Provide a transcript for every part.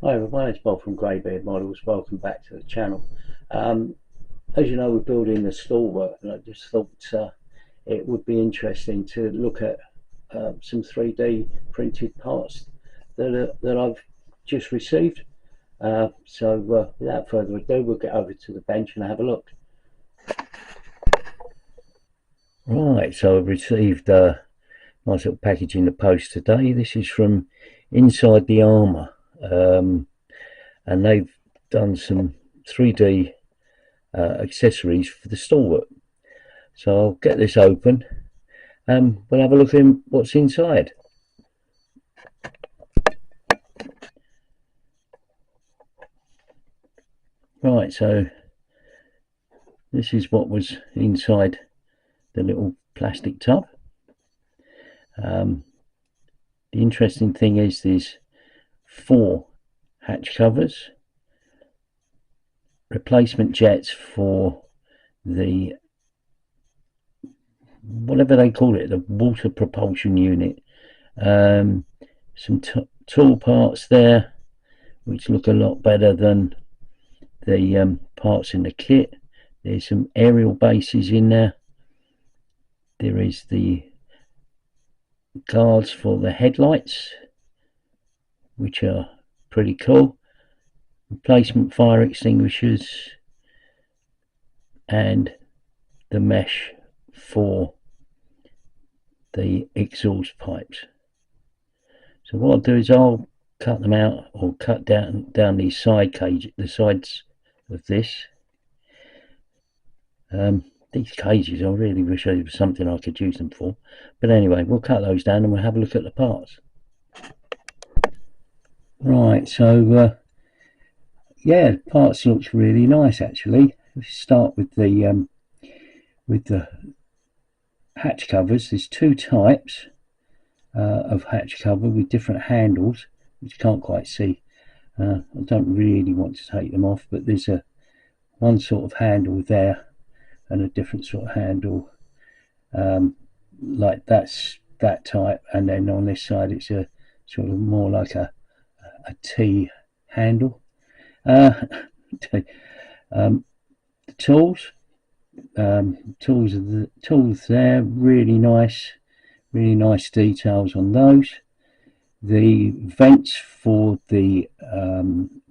Hi everyone, my name's Bob from Greybeard Models. Welcome back to the channel. As you know, we're building the Stalwart, and I just thought it would be interesting to look at some 3D printed parts that I've just received. Without further ado, we'll get over to the bench and have a look. Right, so I've received a nice little package in the post today. This is from Inside the Armour. And they've done some 3D accessories for the Stalwart. So I'll get this open and we'll have a look at what's inside. Right, so this is what was inside the little plastic tub. The interesting thing is there's 4 hatch covers, replacement jets for the whatever they call it, the water propulsion unit, some tool parts there which look a lot better than the parts in the kit. There's some aerial bases in there. There is the guards for the headlights, which are pretty cool. Replacement fire extinguishers and the mesh for the exhaust pipes. So what I'll do is I'll cut them out, or cut down these side the sides of this. These cages, I really wish there was something I could use them for, but anyway, we'll cut those down and we'll have a look at the parts. Right, so yeah, the parts looks really nice actually. Let's start with the hatch covers. There's 2 types of hatch cover with different handles, which you can't quite see. I don't really want to take them off, but there's one sort of handle there and a different sort of handle, like that's that type, and then on this side it's a sort of more like a T handle. The tools there, really nice details on those. The vents for the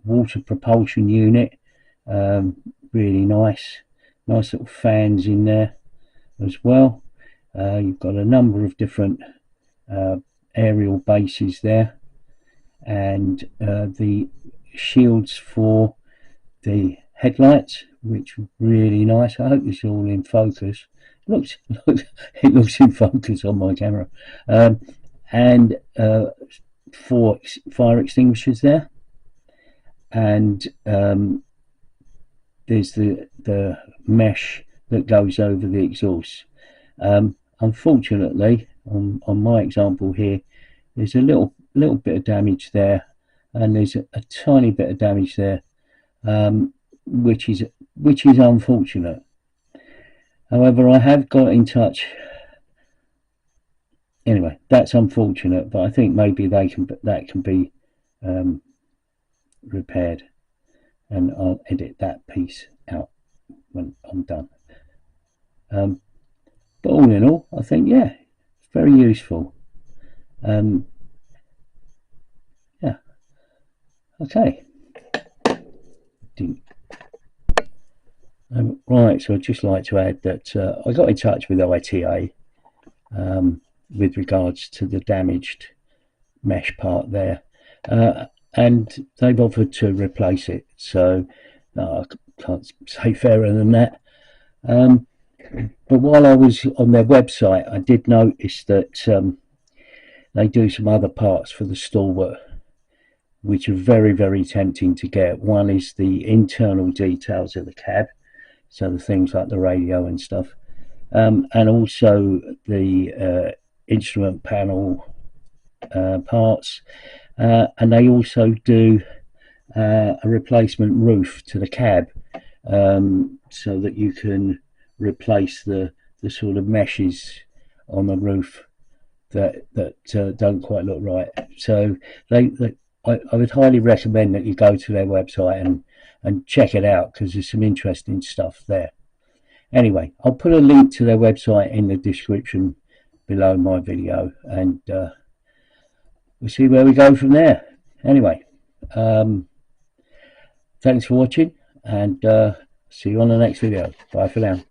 water propulsion unit, really nice little fans in there as well. You've got a number of different aerial bases there, and the shields for the headlights, which are really nice. I hope this is all in focus. It looks in focus on my camera. And 4 fire extinguishers there, and there's the mesh that goes over the exhaust. Unfortunately, on my example here, there's a little bit of damage there, and there's a tiny bit of damage there, which is unfortunate. However, I have got in touch. Anyway, that's unfortunate, but I think maybe that can be repaired, and I'll edit that piece out when I'm done. But all in all, I think, yeah, it's very useful. Yeah, okay. Right, so I'd just like to add that I got in touch with ITA with regards to the damaged mesh part there, and they've offered to replace it, so I can't say fairer than that. But while I was on their website, I did notice that they do some other parts for the Stalwart which are very, very tempting to get. One is the internal details of the cab, so the things like the radio and stuff, and also the instrument panel parts, and they also do a replacement roof to the cab, so that you can replace the sort of meshes on the roof that don't quite look right. So I would highly recommend that you go to their website and check it out, because there's some interesting stuff there. Anyway, I'll put a link to their website in the description below my video, and we'll see where we go from there. Anyway, thanks for watching, and see you on the next video. Bye for now.